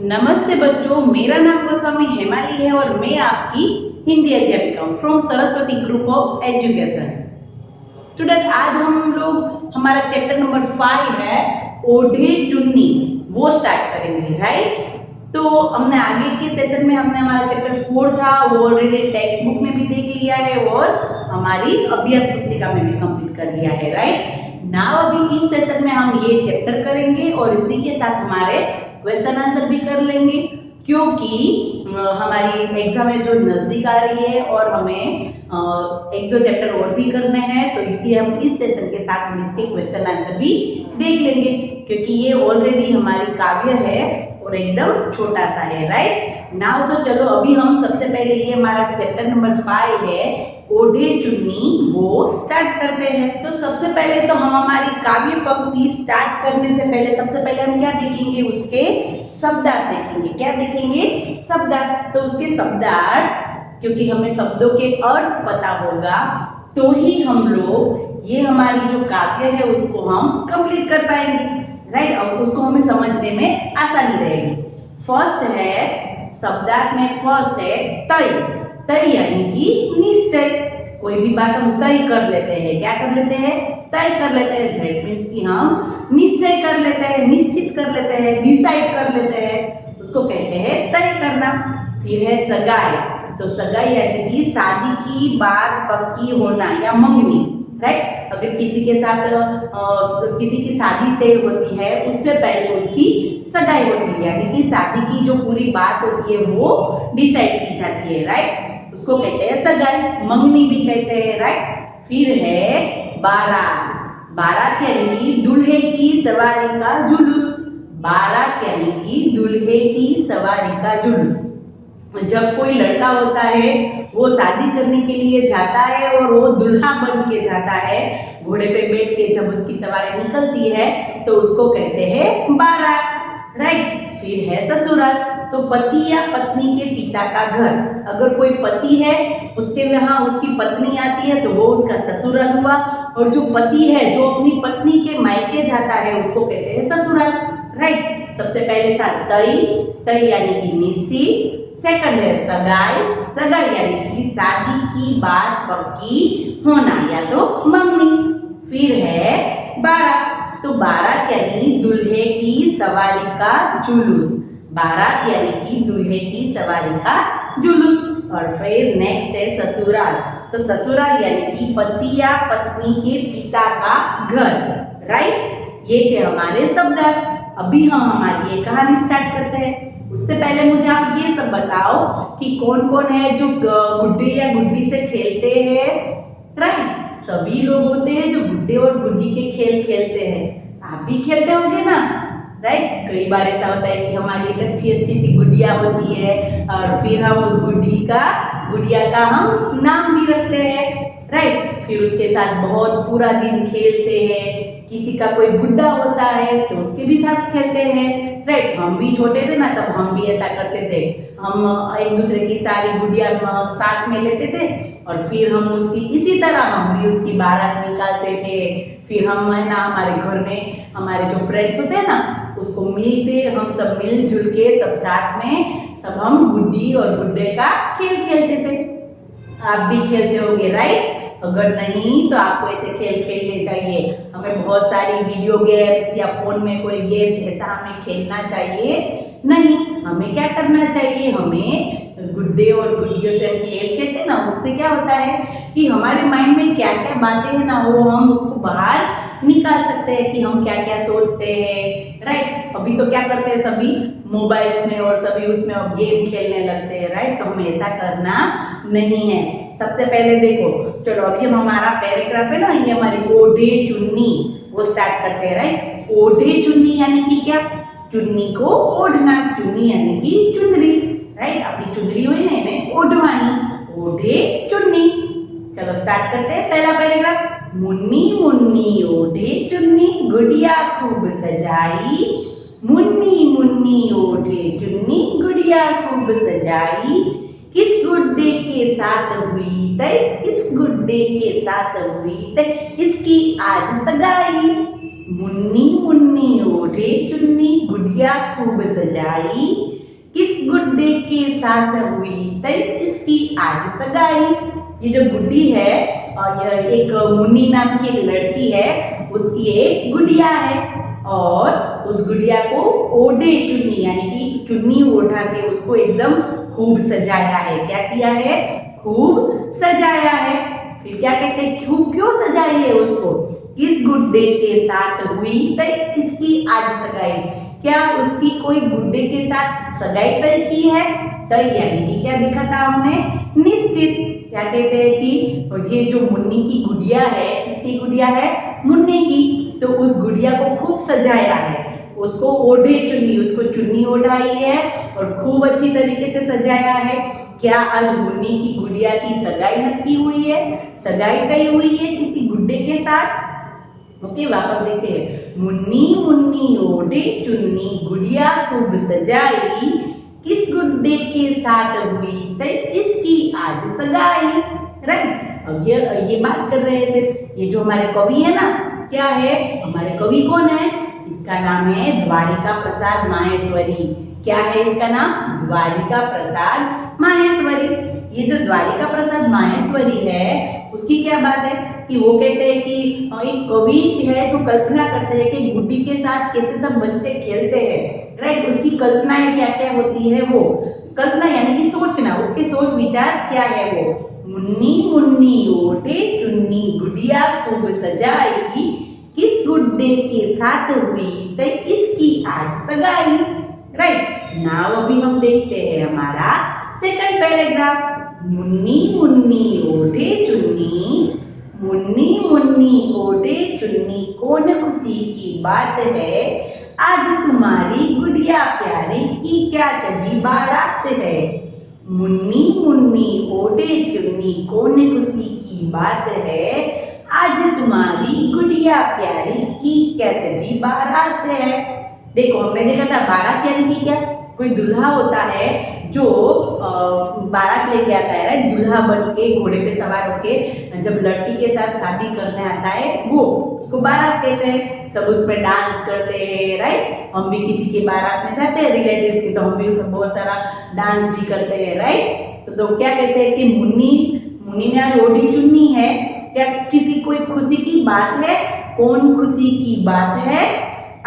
नमस्ते बच्चों, मेरा नाम गोस्वामी हेमाली है और मैं आपकी हिंदी अध्यापिका हूँ from Saraswati group of education. Student, आज हम लोग हमारा चैप्टर नंबर 5 है ओढ़े चुन्नी, वो स्टार्ट करेंगे। राइट, तो हमने आगे के सेशन में हमने हमारा चैप्टर 4 था, वो ऑलरेडी टेक्स्ट बुक में भी देख लिया है और हमारी अभ्यास पुस्तिका में भी कंप्लीट कर लिया है। राइट, नाउ अभी इस सेशन में हम ये चैप्टर करेंगे और इसी के साथ हमारे क्वेश्चन आंसर भी कर लेंगे, क्योंकि हमारी एग्जाम है जो नजदीक आ रही है और हमें एक दो चैप्टर और भी करने हैं, तो इसलिए हम इस सेशन के साथ हम इसके क्वेश्चन आंसर भी देख लेंगे, क्योंकि ये ऑलरेडी हमारी काव्य है और एकदम छोटा सा है। राइट नाउ, तो चलो अभी हम सबसे पहले ये हमारा चैप्टर नंबर 5 है ओढ़े चुन्नी, वो स्टार्ट करते हैं। तो सबसे पहले तो हम हमारी काव्य पंक्ति स्टार्ट करने से पहले सबसे पहले हम क्या देखेंगे, उसके शब्दार्थ देखेंगे। क्या देखेंगे? शब्दार्थ। तो उसके शब्दार्थ, क्योंकि हमें शब्दों के अर्थ पता होगा तो ही हम लोग ये हमारी जो काव्य है उसको हम कंप्लीट कर पाएंगे। राइट, अब उसको हमें समझने में आसानी रहेगी। फर्स्ट है शब्दार्थ में, फर्स्ट है तय। तय यानी कि निश्चय, कोई भी बात हम तय कर लेते हैं। क्या कर लेते हैं? तय कर लेते हैं। दैट मीन्स कि हम निश्चय कर लेते हैं, निश्चित कर लेते हैं, डिसाइड कर लेते हैं, उसको कहते हैं तय करना। फिर है सगाई। तो सगाई यानी कि शादी की बात पक्की होना या मंगनी। राइट, अगर किसी के साथ किसी की शादी तय होती है उससे पहले उसकी सगाई होती है, यानी कि शादी की जो पूरी बात होती है वो डिसाइड की जाती है। राइट, उसको कहते हैं सगाई, मंगनी भी कहते हैं। राइट, फिर है बारात। बारात यानी कि दूल्हे की सवारी का जुलूस। बारात यानी कि दूल्हे की सवारी का जुलूस। जब कोई लड़का होता है वो शादी करने के लिए जाता है और वो दुल्हा बन के जाता है, घोड़े पे बैठ के जब उसकी सवारी निकलती है तो उसको कहते हैं बारात। राइट, फिर है ससुराल। तो पति या पत्नी के पिता का घर। अगर कोई पति है उसके यहाँ उसकी पत्नी आती है तो वो उसका ससुराल हुआ, और जो पति है जो अपनी पत्नी के मायके जाता है उसको कहते हैं ससुराल। राइट, सबसे पहले था तय। तय यानी कि निश्चित। सेकंड है सगाई। सगाई यानी कि शादी की बात पक्की होना या तो मंगनी। फिर है बारात। तो बारात यानी दूल्हे की सवारी का जुलूस। बारात यानी कि दूल्हे की सवारी का जुलूस। और फिर नेक्स्ट है ससुराल। तो ससुराल यानी कि पति या पत्नी के पिता का घर। राइट, ये थे हमारे शब्दार्थ। अभी हम हमारी ये कहानी स्टार्ट करते हैं। उससे पहले मुझे आप ये सब बताओ कि कौन कौन है जो गुड्डे या गुड्डी से खेलते हैं। राइट, सभी लोग होते हैं जो गुड्डे और गुड्डी के खेल खेलते हैं। आप भी खेलते होंगे ना। राइट, कई बार ऐसा होता है कि हमारी एक अच्छी अच्छी सी गुड़िया होती है और फिर हम उस गुड़िया का हम नाम भी रखते हैं। राइट, फिर उसके साथ बहुत पूरा दिन खेलते हैं। किसी का कोई गुड्डा होता है तो उसके भी साथ खेलते हैं। राइट, हम भी छोटे थे ना तब हम भी ऐसा करते थे। हम एक दूसरे की सारी गुड़िया साथ में लेते थे और फिर हम उसकी इसी तरह हम भी उसकी बारात निकालते थे। फिर हम है ना हमारे घर में हमारे जो फ्रेंड्स होते हैं ना उसको मिलते, हम सब मिलजुल के सब साथ में सब हम गुड्डी और गुड्डे का खेल खेलते थे। आप भी खेलते होंगे। राइट, अगर नहीं तो आपको ऐसे खेल खेलने चाहिए। हमें बहुत सारी वीडियो गेम्स या फोन में कोई गेम्स ऐसा हमें खेलना चाहिए नहीं। हमें क्या करना चाहिए, हमें गुड्डे और गुड्डियों से हम खेल खेलते हैं ना, उससे क्या होता है कि हमारे माइंड में क्या क्या बातें हैं ना वो हम उसको बाहर निकाल सकते हैं कि हम क्या क्या सोचते हैं। राइट, अभी तो क्या करते हैं सभी मोबाइल्स में और सभी उसमें अब गेम खेलने लगते हैं। राइट, तो हमें ऐसा करना नहीं है। सबसे पहले देखो, चलो अभी हम हमारा पैराग्राफ है ना, ये हमारी ओढ़े चुन्नी, वो स्टार्ट करते हैं। राइट, ओढ़े चुन्नी यानी कि क्या? चुन्नी को ओढ़ना। चुन्नी यानी कि चुंदरी। राइट, अपनी चुंदरी हुई ना इन्हें ओढ़वानी, ओढ़े चुन्नी। चलो स्टार्ट करते हैं पहला पैराग्राफ। मुन्नी मुन्नी ओढ़े चुन्नी, गुड़िया खूब सजाई। मुन्नी मुन्नी ओढ़े चुन्नी, गुड़िया खूब सजाई। किस गुड्डे के साथ हुई तय, किस गुड्डे के साथ हुई तय, इसकी आज सगाई। मुन्नी मुन्नी ओढ़े चुन्नी, गुड़िया खूब सजाई। किस गुड्डे के साथ हुई तय इसकी आज सगाई। ये जो गुड्डी है और यह एक मुन्नी नाम की एक लड़की है, उसकी एक गुड़िया है और उस गुड़िया को ओढ़े चुन्नी यानी कि चुन्नी ओढ़ा के उसको एकदम खूब सजाया है। क्या किया है? खूब सजाया है। फिर क्या कहते हैं? खूब क्यों सजाई है उसको? किस गुड्डे के साथ हुई तय इसकी आज सगाई। क्या उसकी कोई गुड्डे के साथ सगाई तय की है? तय यानी कि क्या दिखा था हमने? निश्चित। क्या कहते हैं कि ये जो मुन्नी की गुड़िया है, किसकी गुड़िया है? मुन्नी की। तो उस गुड़िया को खूब सजाया है, उसको ओढ़े चुन्नी, उसको चुन्नी ओढ़ाई है और खूब अच्छी तरीके से सजाया है। क्या आज मुन्नी की गुड़िया की सगाई नक्की हुई है? सगाई तय हुई है किसी गुड्डे के साथ। ओके, वापस देखते हैं। मुन्नी मुन्नी ओढ़े चुन्नी गुड़िया खूब सजाई, किस गुड्डे के साथ हुई तय इसकी आज सगाई। राइट। अब ये बात कर रहे थे, ये जो हमारे कवि है ना, क्या है? हमारे कवि कौन है? इसका नाम है द्वारिका प्रसाद माहेश्वरी। क्या है इसका नाम? द्वारिका प्रसाद माहेश्वरी। ये जो द्वारिका प्रसाद माहेश्वरी है, उसकी क्या बात है कि वो कहते हैं कि एक कवि है जो कल्पना करते हैं कि गुड्डी के साथ कैसे सब बच्चे खेलते हैं। राइट। उसकी कल्पनाएं क्या क्या होती है? वो कल्पना यानी कि सोचना, उसके सोच विचार क्या है? वो मुन्नी मुन्नी ओढ़े चुन्नी गुड़िया खूब सजाई, किस गुड्डे के साथ हुई तय इसकी आज सगाई। राइट। नाउ अभी हम देखते हैं हमारा सेकंड पैराग्राफ। मुन्नी मुन्नी ओढ़े चुन्नी, मुन्नी मुन्नी ओढ़े चुन्नी कौन खुशी की बात है, आज तुम्हारी गुड़िया प्यारी की क्या चढ़ी बारात है। मुन्नी मुन्नी ओढ़े चुन्नी कौन खुशी की बात है, आज तुम्हारी गुड़िया प्यारी की क्या चढ़ी बारात है। देखो, हमने देखा था बारात यानी कि क्या? कोई दूल्हा होता है जो बारात लेके आता है। राइट। दूल्हा बन के घोड़े पे सवार होके जब लड़की के साथ शादी करने आता है, वो उसको बारात कहते हैं। सब उस पर डांस करते हैं। राइट। हम भी किसी के बारात में जाते हैं रिलेटिव्स की, तो हम भी उसमें बहुत सारा डांस भी करते हैं। राइट। तो क्या कहते हैं कि मुन्नी मुन्नी में आज ओढ़ी चुन्नी है। क्या किसी कोई खुशी की बात है? कौन खुशी की बात है?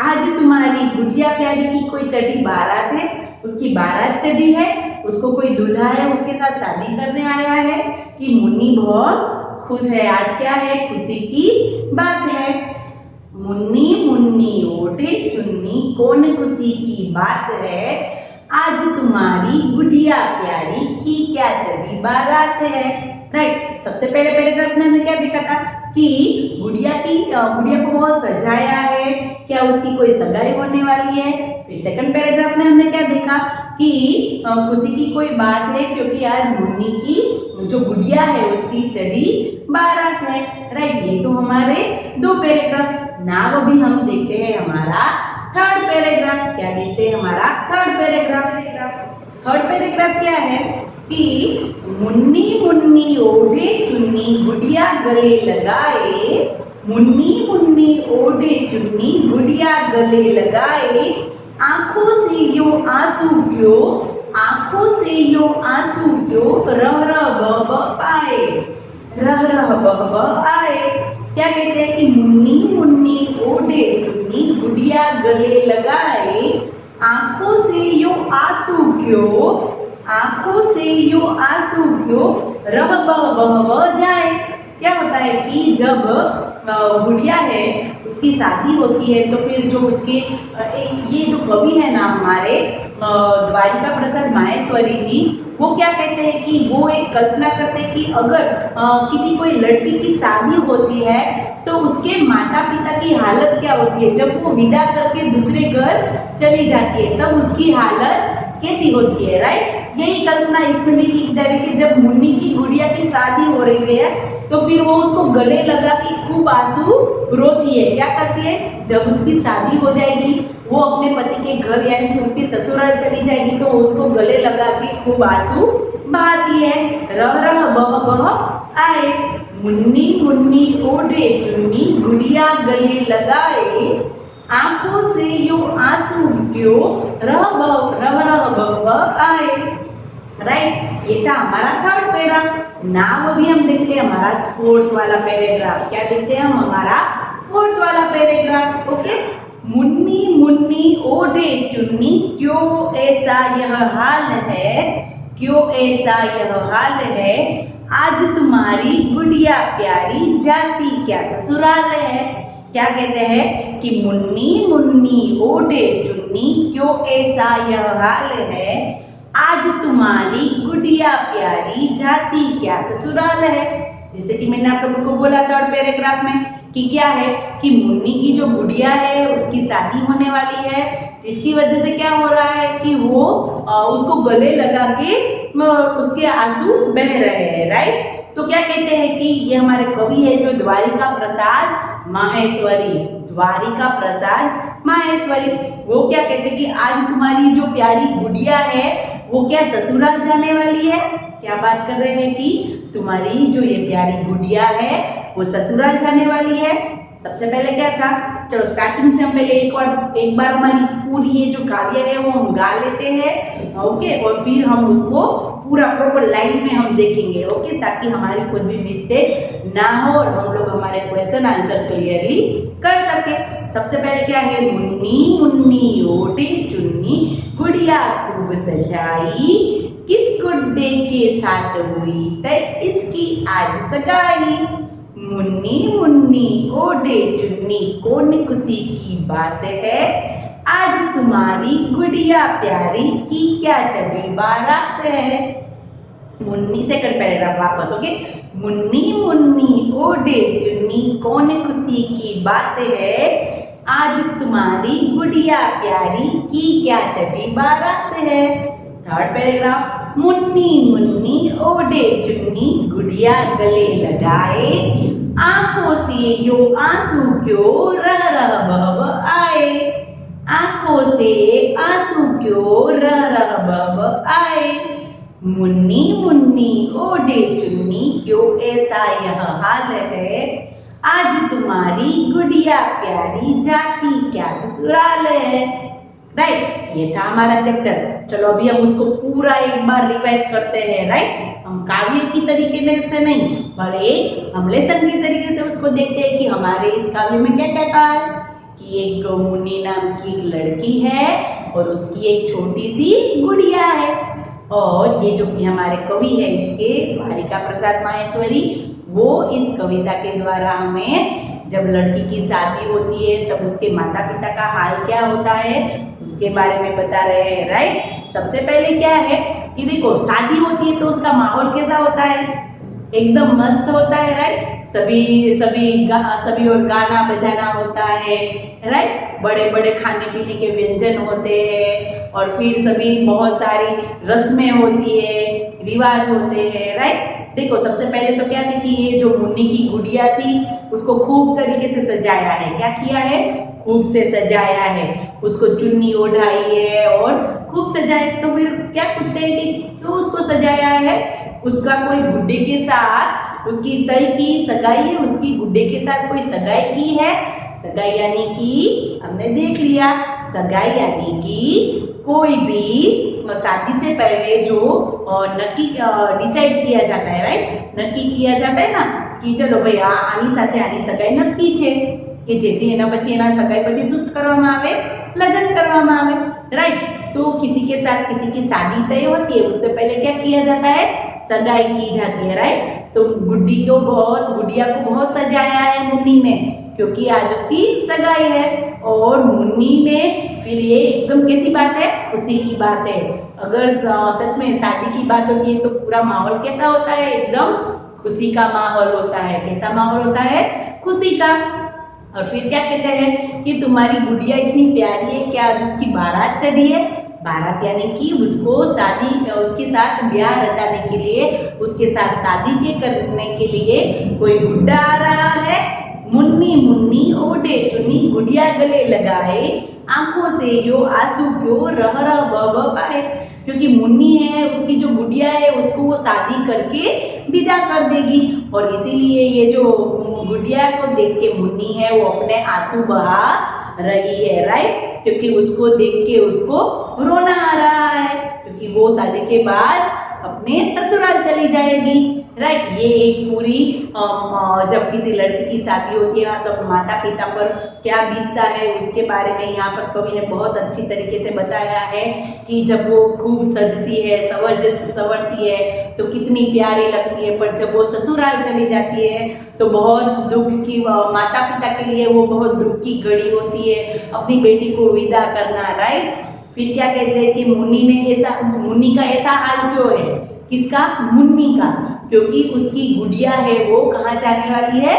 आज तुम्हारी गुड़िया प्यारी की कोई चढ़ी बारात है, उसकी बारात चढ़ी है, उसको कोई दूल्हा है उसके साथ शादी करने आया है कि मुन्नी बहुत खुश है। आज क्या है? खुशी की बात है। मुन्नी मुन्नी ओढ़े चुन्नी कौन खुशी की बात है, आज तुम्हारी गुड़िया प्यारी की क्या चढ़ी बारात है। राइट। सबसे पहले पैराग्राफ में हमें क्या दिखा था कि गुड़िया को बहुत सजाया है, क्या उसकी कोई सगाई होने वाली है। फिर सेकंड पैराग्राफ में हमने क्या देखा कि खुशी की कोई बात है क्योंकि आज मुन्नी की जो गुड़िया है उसकी चढ़ी बारात है। राइट। ये तो हमारे दो पैराग्राफ। नाउ अभी हम देखते हैं हमारा थर्ड पैराग्राफ। क्या देखते हैं? हमारा थर्ड पैराग्राफ। थर्ड पैराग्राफ क्या है कि मुन्नी मुन्नी ओढ़े चुन्नी गुड़िया गले लगाए, मुन्नी मुन्नी ओढ़े चुन्नी गुड़िया गले लगाए, आंखों से यूं आंसू क्यों, आंखों से यूं आंसू क्यों, रह रह बह बह आए, रह रह बह बह आए। क्या कहते हैं कि मुन्नी मुन्नी ओढ़े चुन्नी गुड़िया गले लगाए, आंखों से यूं आंसू क्यों, आंखों से यूं आंसू क्यों, रह बह जाए। क्या होता है कि जब गुड़िया है उसकी शादी होती है तो फिर जो उसके ये जो कवि है ना हमारे द्वारिका प्रसाद माहेश्वरी जी, वो क्या कहते हैं कि वो एक कल्पना करते हैं कि अगर किसी कोई लड़की की शादी होती है तो उसके माता पिता की हालत क्या होती है जब वो विदा करके दूसरे घर चली जाती है, तब उसकी हालत कैसी होती है। राइट। यही कल्पना इसमें भी की जा रही है कि जब मुन्नी की गुड़िया की शादी हो रही है तो फिर वो उसको गले लगा के खूब आंसू रोती है। क्या करती है? जब उसकी शादी हो जाएगी, वो अपने पति के घर यानी कि उसके ससुराल चली जाएगी तो उसको गले लगा के खूब आंसू बहाती है। रह रह बह बह आए, मुन्नी मुन्नी ओढ़े चुन्नी गुड़िया गले लगाए, आंखों से यो आंसू क्यों रह बह आए। राइट, ये था हमारा थर्ड पैरा। नाउ अभी हम देखते हैं हमारा फोर्थ वाला पैराग्राफ। क्या देखते हैं हम? हमारा फोर्थ वाला पैराग्राफ। ओके, मुन्नी मुन्नी ओढ़े चुन्नी क्यों ऐसा यह हाल है, क्यों ऐसा यह हाल है, आज तुम्हारी गुड़िया प्यारी जाती क्या ससुराल है। क्या कहते हैं कि मुन्नी मुन्नी ओढ़े चुन्नी क्यों ऐसा यह हाल है, आज तुम्हारी गुड़िया प्यारी जाती क्या ससुराल है। जैसे कि मैंने आप लोगों को बोला थर्ड पैराग्राफ में कि क्या है कि मुन्नी की जो गुड़िया है उसकी शादी होने वाली है, जिसकी वजह से क्या हो रहा है कि वो उसको गले लगा के उसके आंसू बह रहे हैं। राइट, तो क्या कहते हैं कि ये हमारे कवि है जो द्वारिका प्रसाद माहेश्वरी, द्वारिका प्रसाद माहेश्वरी, वो क्या कहते हैं कि आज तुम्हारी जो प्यारी गुड़िया है वो क्या ससुराल जाने वाली है। क्या बात कर रहे हैं कि तुम्हारी जो ये प्यारी गुड़िया है वो ससुराल जाने वाली है। सबसे पहले क्या था, चलो स्टार्टिंग से हम पहले एक बार हमारी पूरी ये जो काव्य है वो हम गा लेते हैं। ओके, और फिर हम उसको पूरा प्रॉपर लाइन में हम देखेंगे। ओके, ताकि हमारी कोई भी मिस्टेक ना हो और हम लोग हमारे क्वेश्चन आंसर क्लियरली कर सके। सबसे पहले क्या है, मुन्नी मुन्नी ओढ़े चुन्नी गुड़िया खूब सजाई, किस गुड्डे के साथ हुई तय इसकी आज सगाई। मुन्नी मुन्नी ओढ़े चुन्नी कौन खुशी की बात है, आज तुम्हारी गुड़िया प्यारी की क्या चढ़ी बारात है। मुन्नी सेकंड पैराग्राफ वापस। ओके, मुन्नी मुन्नी ओढ़े चुन्नी कौन खुशी की बात है, आज तुम्हारी गुड़िया प्यारी की क्या चढ़ी बारात है। थर्ड पैराग्राफ, मुन्नी मुन्नी ओढ़े चुन्नी गुड़िया गले लगाए, आंखों से यो आंसू क्यों रह बह आए, आंखों से आंसू क्यों रह बह आए। मुन्नी मुन्नी ओढ़े चुन्नी क्यों ऐसा यह हाल है, आज तुम्हारी गुड़िया प्यारी जाती क्या ससुराल है। राइट, ये था हमारा चैप्टर। चलो अभी हम उसको पूरा एक बार रिवाइज करते हैं। राइट, हम काव्य की तरीके से नहीं पर एक हम लेसन की तरीके से उसको देखते हैं कि हमारे इस काव्य में क्या क्या कहा है कि एक मुन्नी नाम की एक लड़की है और उसकी एक छोटी सी गुड़िया है। और ये जो हमारे कवि है इसके द्वारिका प्रसाद माहेश्वरी, वो इस कविता के द्वारा हमें जब लड़की की शादी होती है तब उसके माता पिता का हाल क्या होता है उसके बारे में बता रहे हैं। राइट, सबसे पहले क्या है कि देखो शादी होती है तो उसका माहौल कैसा होता है, एकदम मस्त होता है। राइट, सभी और गाना बजाना होता है। राइट, बड़े बड़े खाने पीने के व्यंजन होते हैं और फिर सभी बहुत सारी रस्में होती है, रिवाज होते हैं। राइट, देखो सबसे पहले तो क्या थी कि ये जो मुन्नी की गुड़िया थी उसको खूब तरीके से सजाया है। क्या किया है, खूब से सजाया है, उसको चुन्नी ओढ़ाई है और खूब सजाए। तो फिर क्या पूछते हैं कि क्यों उसको सजाया है, उसका कोई गुड्डे के साथ उसकी तय की सगाई है, उसकी गुड्डे के साथ कोई सगाई की है। सगाई यानी कि हमने देख लिया, सगाई यानी कि कोई भी शादी से पहले जो नक्की डिसाइड किया जाता है। राइट, नक्की किया जाता है ना कि चलो भाई આની સાથે આની સગાઈ નક્કી છે કે જેથી એના પછી એના સગાઈ પછી શું કરવામાં આવે, લગ્ન કરવામાં આવે। राइट, तो किसी के साथ किसी की शादी तय होती है उससे पहले क्या किया जाता है, सगाई की जाती है। राइट, तो गुड़िया को बहुत सजाया है मुन्नी ने क्योंकि आज उसकी सगाई है। और मुन्नी ने फिर ये एकदम कैसी बात है, खुशी की बात है। अगर सच में शादी की बात होती है तो पूरा माहौल कैसा होता है, एकदम खुशी का माहौल होता है। कैसा माहौल होता है, खुशी का। और फिर क्या कहते हैं कि तुम्हारी गुड़िया इतनी प्यारी है क्या आज उसकी बारात चढ़ी है। बारात यानी कि उसको शादी उसके साथ ब्याह रचाने के लिए, उसके साथ शादी के करने के लिए कोई गुड्डा आ रहा है। मुन्नी मुन्नी ओढ़े चुन्नी गुड़िया गले लगाए, आंखों से यो आंसू क्यों रह बह पाए। क्योंकि मुन्नी है उसकी जो गुड़िया है उसको वो शादी करके विदा कर देगी और इसीलिए ये जो गुड़िया को देख के मुन्नी है वो अपने आंसू बहा रही है, राइट, क्योंकि उसको देख के उसको रोना आ रहा है, क्योंकि वो शादी के बाद अपने ससुराल चली जाएगी, राइट। ये एक पूरी जब किसी लड़की की शादी होती है तो माता पिता पर क्या बीतता है उसके बारे में यहाँ पर कवि ने बहुत अच्छी तरीके से बताया है कि जब वो खूब सजती है, संवरती है तो कितनी प्यारी लगती है, पर जब वो ससुराल चली जाती है तो बहुत दुख की, माता पिता के लिए वो बहुत दुख की घड़ी होती है अपनी बेटी को विदा करना, राइट। फिर क्या कहते हैं कि मुन्नी का ऐसा हाल क्यों है, किसका, मुन्नी का, क्योंकि उसकी गुड़िया है वो कहाँ जाने वाली है,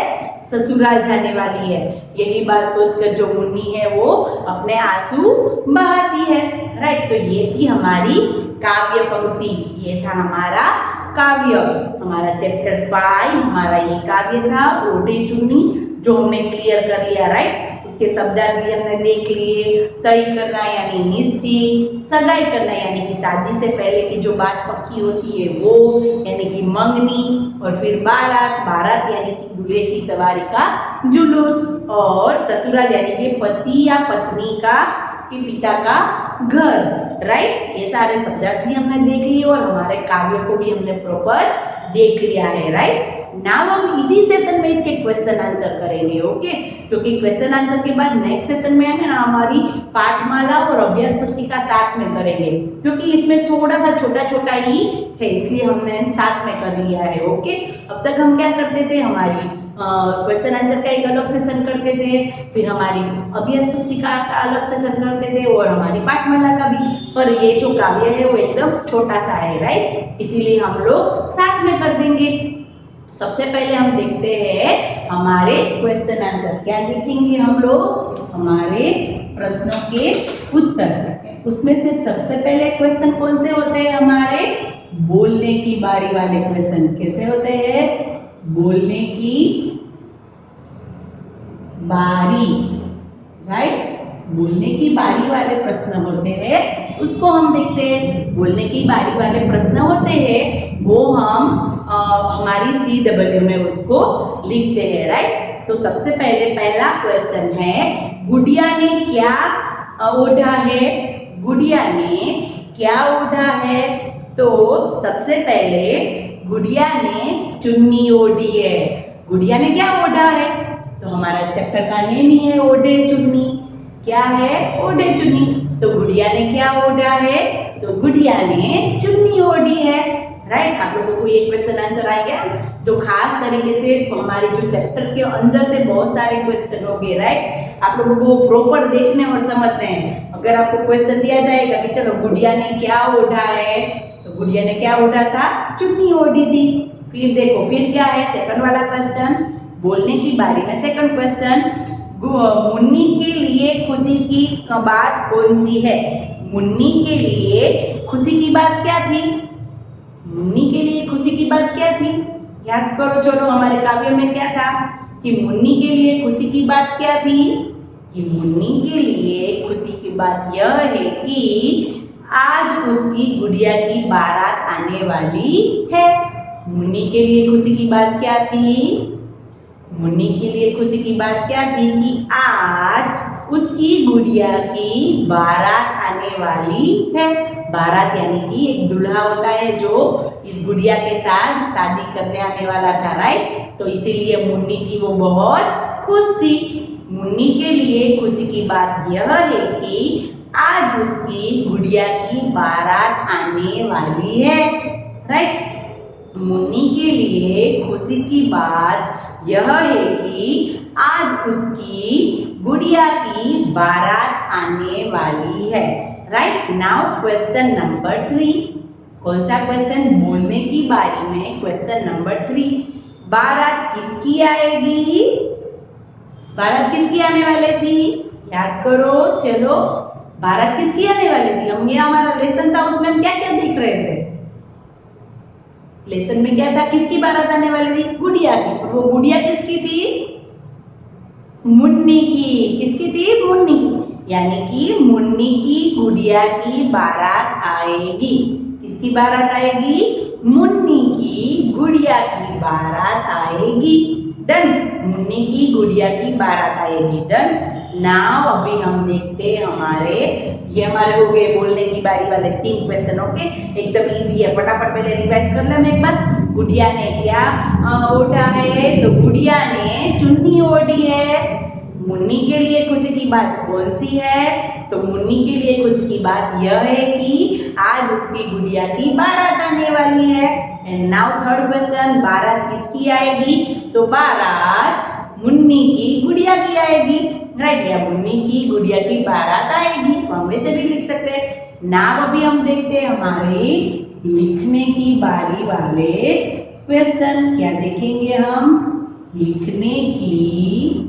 ससुराल जाने वाली है। यही बात सोचकर जो मुन्नी है वो अपने आंसू बहाती है, राइट। तो ये थी हमारी काव्य पंक्ति, ये था हमारा काव्य, हमारा चैप्टर 5 हमारा ये काव्य था ओढ़े चुन्नी, जो हमने क्लियर कर लिया, राइट। उसके शब्दार्थ भी हमने देख लिए, तय करना यानी निश्चय, सगाई करना यानी कि शादी से पहले की जो बात पक्की होती है वो, यानी कि मंगनी, और फिर बारात यानी कि दूल्हे की सवारी का जुलूस, और ससुराल यानी कि पति या पत्नी का कि पिता का घर, राइट। ये सारे शब्दार्थ भी हमने देख लिए और हमारे काव्य को भी हमने प्रॉपर देख लिया है, राइट। नाउ हम इसी सेशन में इसके क्वेश्चन आंसर करेंगे, ओके। क्योंकि क्वेश्चन आंसर के बाद नेक्स्ट सेशन में हमें ना हमारी पाठमाला और अभ्यास पुस्तिका साथ में करेंगे, क्योंकि इसमें थोड़ा सा छोटा छोटा ही है इसलिए हमने साथ में कर लिया है, ओके। अब तक हम क्या करते थे, हमारी क्वेश्चन आंसर का एक अलग सेशन करते थे, फिर हमारी अभ्यास पुस्तिका का अलग सेशन करते थे और हमारी पाठमाला का भी, पर ये जो काव्य है वो एकदम छोटा सा है, राइट, इसीलिए हम लोग साथ में कर देंगे। सबसे पहले हम देखते हैं हमारे क्वेश्चन आंसर, क्या देखेंगे हम लोग, हमारे प्रश्नों के उत्तर। उसमें से सबसे पहले क्वेश्चन कौन से होते हैं, हमारे बोलने की बारी वाले क्वेश्चन। कैसे होते हैं, बोलने की बारी, राइट, बोलने की बारी वाले प्रश्न होते हैं, उसको हम देखते हैं। बोलने की बारी वाले प्रश्न होते हैं वो हम हमारी CW में उसको लिखते हैं, राइट। तो सबसे पहले पहला क्वेश्चन है, गुड़िया ने क्या ओढ़ा है, गुड़िया ने क्या ओढ़ा है। तो सबसे पहले गुड़िया ने चुन्नी ओढ़ी है, गुड़िया ने क्या ओढ़ा है, तो हमारा चैप्टर का नेम ही है ओढ़े चुन्नी, क्या है, ओढ़े चुन्नी। तो गुड़िया ने क्या ओढ़ा है, तो गुड़िया ने चुन्नी ओढ़ी है, राइट। आप लोगों को ये क्वेश्चन आंसर आ गया। तो खास तरीके से हमारे जो चैप्टर के अंदर से बहुत सारे क्वेश्चन हो गए, राइट। आप लोगों को प्रॉपर देखने और समझने हैं। अगर आपको क्वेश्चन दिया जाएगा कि चलो गुड़िया ने क्या ओढ़ा है, तो गुड़िया ने क्या ओढ़ा था, चुन्नी ओढ़ी थी। फिर देखो फिर क्या है, सेकंड वाला क्वेश्चन, बोलने की बारी में सेकंड क्वेश्चन, मुन्नी के लिए खुशी की बात कौन सी है। मुन्नी के लिए खुशी की बात क्या थी, मुन्नी के लिए खुशी की बात क्या थी, याद करो। चलो हमारे काव्य में क्या था कि मुन्नी के लिए खुशी की बात क्या थी, कि मुन्नी के लिए खुशी की बात यह है कि आज उसकी गुड़िया की बारात आने वाली है। मुन्नी के लिए खुशी की बात क्या थी, मुन्नी के लिए खुशी की बात क्या थी कि आज उसकी गुड़िया की बारात आने वाली है। बारात यानी कि एक दूल्हा होता है जो इस गुड़िया के साथ शादी करने आने वाला था, राइट। तो इसीलिए मुन्नी थी वो बहुत खुश थी। मुन्नी के लिए खुशी की बात यह है कि आज उसकी गुड़िया की बारात आने वाली है, राइट। मुन्नी के लिए खुशी की बात यह है कि आज उसकी गुड़िया की बारात आने वाली है, राइट। नाउ क्वेश्चन नंबर 3, कौन सा क्वेश्चन, बोलने की बारी में क्वेश्चन नंबर 3, बारात किसकी आएगी, बारात किसकी आने वाली थी, याद करो। चलो बारात किसकी आने वाली थी, हम ये हमारा लेसन था उसमें हम क्या क्या देख रहे थे, लेसन में क्या था, किसकी बारात आने वाली थी, गुड़िया की। और वो गुड़िया किसकी थी, मुन्नी की। किसकी थी, मुन्नी की। यानी कि मुन्नी की गुड़िया की बारात आएगी, किसकी बारात आएगी, मुन्नी की गुड़िया की बारात आएगी। डन, मुन्नी की गुड़िया की बारात आएगी, डन। नाउ अभी हम देखते हैं हमारे, ये हमारे हो गए बोलने की बारी वाले 3 क्वेश्चन। ओके, एकदम इजी है, फटाफट पहले रिवाइज कर लें एक बार। गुड़िया ने क्या ओढ़ा है? तो गुड़िया ने चुन्नी ओढ़ी है। मुन्नी के लिए खुशी की बात कौन सी है? तो मुन्नी के लिए खुशी की बात यह है कि आज उसकी गुड़िया की बारात आने वाली है। एंड नाउ थर्ड क्वेश्चन, बारात किसकी आएगी? तो बारात मुन्नी की गुड़िया की आएगी, राइट? या मुन्नी की गुड़िया की बारात आएगी, तो हम वैसे भी लिख सकते हैं। नाउ अभी हम देखते हैं हमारी लिखने की बारी वाले क्वेश्चन। क्या देखेंगे हम? लिखने की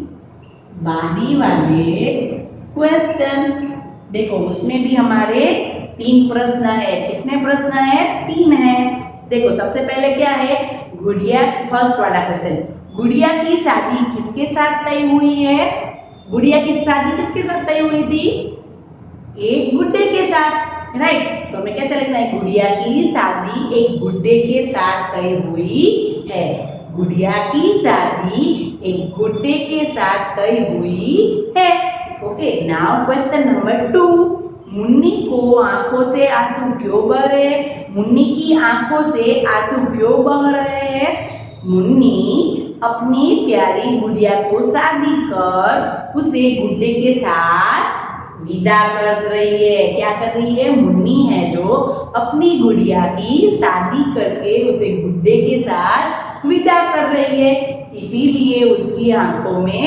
बारी वाले क्वेश्चन। देखो उसमें भी हमारे 3 प्रश्न है। कितने प्रश्न है? 3 है। देखो सबसे पहले क्या है? गुड़िया, फर्स्ट वाला क्वेश्चन, गुड़िया की शादी किसके साथ तय हुई है? गुड़िया की शादी किसके साथ तय हुई थी? एक गुड्डे के साथ, राइट? तो हमें कैसे लिखना है? गुड़िया की शादी एक गुड्डे के साथ तय हुई है। गुड़िया की शादी एक गुड्डे के साथ तय हुई है। Okay, now question number 2, Munni को आंखों से आंसू क्यों बह रहे हैं? मुन्नी की आंखों से आंसू क्यों बह रहे हैं? मुन्नी अपनी प्यारी गुड़िया को शादी कर उसे गुड्डे के साथ विदा कर रही है। क्या कर रही है? मुन्नी है जो अपनी गुड़िया की शादी करके उसे गुड्डे के साथ विदा कर रही है, इसीलिए उसकी आंखों में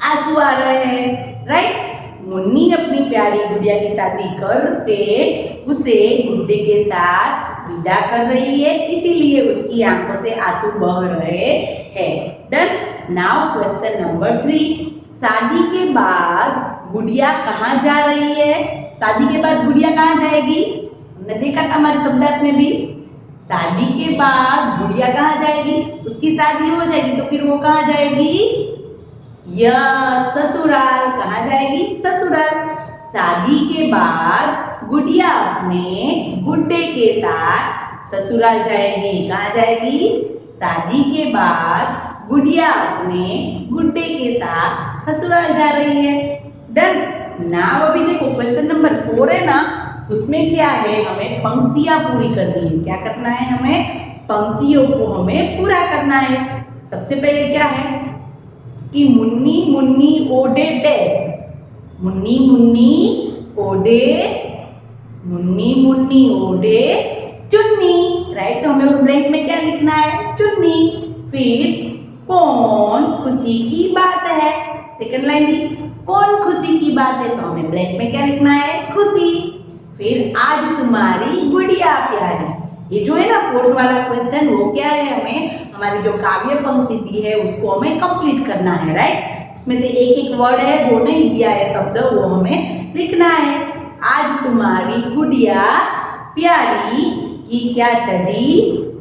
आंसू आ रहे हैं, राइट? मुन्नी अपनी प्यारी गुड़िया की शादी करके उसे गुड्डे के साथ विदा कर रही है, इसीलिए उसकी आंखों से आंसू बह रहे हैं। डन। नाउ क्वेश्चन नंबर 3, शादी के बाद गुड़िया कहाँ जा रही है? शादी के बाद गुड़िया कहाँ जाएगी? हमने देखा था हमारे शब्दार्थ में भी, शादी के बाद गुड़िया कहाँ जाएगी? उसकी शादी हो जाएगी तो फिर वो कहाँ जाएगी? ससुराल। कहाँ जाएगी? ससुराल। शादी के बाद गुड़िया अपने गुड्डे के साथ ससुराल जाएगी। कहाँ जाएगी? शादी के बाद गुड़िया अपने गुड्डे के साथ ससुराल जा रही है। डन। नाउ अभी देखो क्वेश्चन नंबर 4 है ना, उसमें क्या है? हमें पंक्तियां पूरी करनी है। क्या करना है? हमें पंक्तियों को हमें पूरा करना है। सबसे पहले क्या है कि मुन्नी मुन्नी ओढ़े डैश। मुन्नी मुन्नी ओढ़े, मुन्नी मुन्नी ओढ़े चुन्नी, राइट? तो हमें उस ब्लैंक में क्या लिखना है? चुन्नी। फिर कौन खुशी की बात है? सेकंड लाइन दी, कौन खुशी की बात है? तो हमें ब्लैंक में क्या लिखना है? खुशी। फिर आज तुम्हारी गुड़िया प्यारी। ये जो है ना 4th वाला क्वेश्चन, वो क्या है? हमें हमारी जो काव्य पंक्ति दी है उसको हमें कंप्लीट करना है, राइट? उसमें से एक एक वर्ड है जो नहीं दिया है शब्द, वो हमें लिखना है। आज तुम्हारी गुड़िया प्यारी की क्या चढ़ी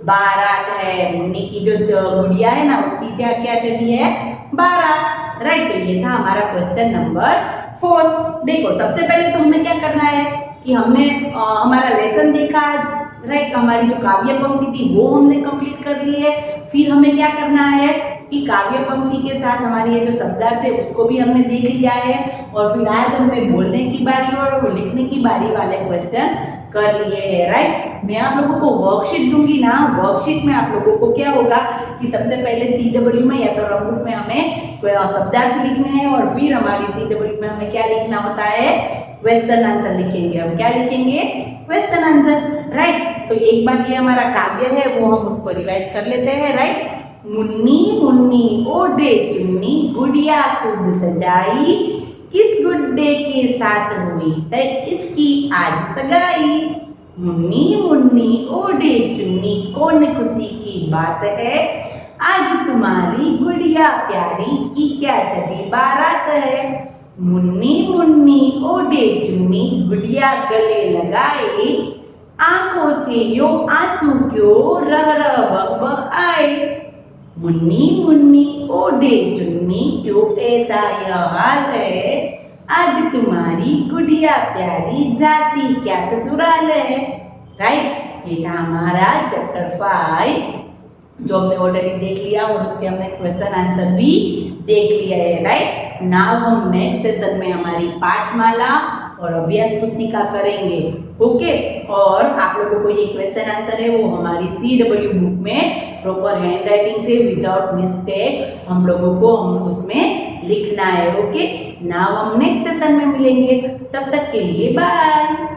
बारात है। मुन्नी की जो गुड़िया है ना उसकी क्या क्या चढ़ी है? बारात, राइट? तो ये था हमारा क्वेश्चन नंबर 4। देखो सबसे पहले तो हमें क्या करना है कि हमने हमारा लेसन देखा आज, राइट? हमारी जो काव्य पंक्ति थी वो हमने कंप्लीट कर ली है। फिर हमें क्या करना है कि काव्य पंक्ति के साथ हमारी ये जो शब्दार्थ है उसको भी हमने देख लिया है, और फिर आज हमने बोलने की बारी और लिखने की बारी वाले क्वेश्चन कर लिए हैं, राइट? मैं आप लोगों को वर्कशीट दूंगी ना, वर्कशीट में आप लोगों को क्या होगा कि सबसे पहले CW में या तो रंगूट में हमें शब्दार्थ लिखने हैं, और फिर हमारी CW में हमें क्या लिखना होता है? क्वेश्चन आंसर लिखेंगे। हम क्या लिखेंगे? Question answer, right? तो एक बार ये हमारा काव्य है वो हम उसको रिवाइज कर लेते हैं, राइट? मुन्नी मुन्नी ओढ़े चुन्नी, गुड़िया खूब सजाई, किस गुड्डे के साथ हुई तय इसकी आज सगाई। मुन्नी मुन्नी ओढ़े चुन्नी, कौन खुशी की बात है? आज तुम्हारी गुड़िया प्यारी की क्या चढ़ी बारात है। मुन्नी मुन्नी ओढ़े चुन्नी, गुड़िया गले लगाए, आंखों से यो आंसू क्यों रह रह बह बह आए। मुन्नी मुन्नी ओढ़े चुन्नी, क्यों ऐसा यह हाल है। आज तुम्हारी गुड़िया प्यारी जाती क्या ससुराल है, राइट? ये था हमारा चैप्टर 5 जो हमने ऑलरेडी देख लिया, और उसके हमने क्वेश्चन आंसर भी देख लिया है, राइट? नाउ हम नेक्स्ट सेशन में हमारी पाठमाला और अभ्यास पुस्तिका करेंगे। ओके, और आप लोगों को ये क्वेश्चन आंसर है वो हमारी CW बुक में प्रॉपर हैंड राइटिंग से विदाउट मिस्टेक हम लोगों को उसमें लिखना है। ओके, नाउ हम नेक्स्ट सेशन में मिलेंगे, तब तक के लिए बाय।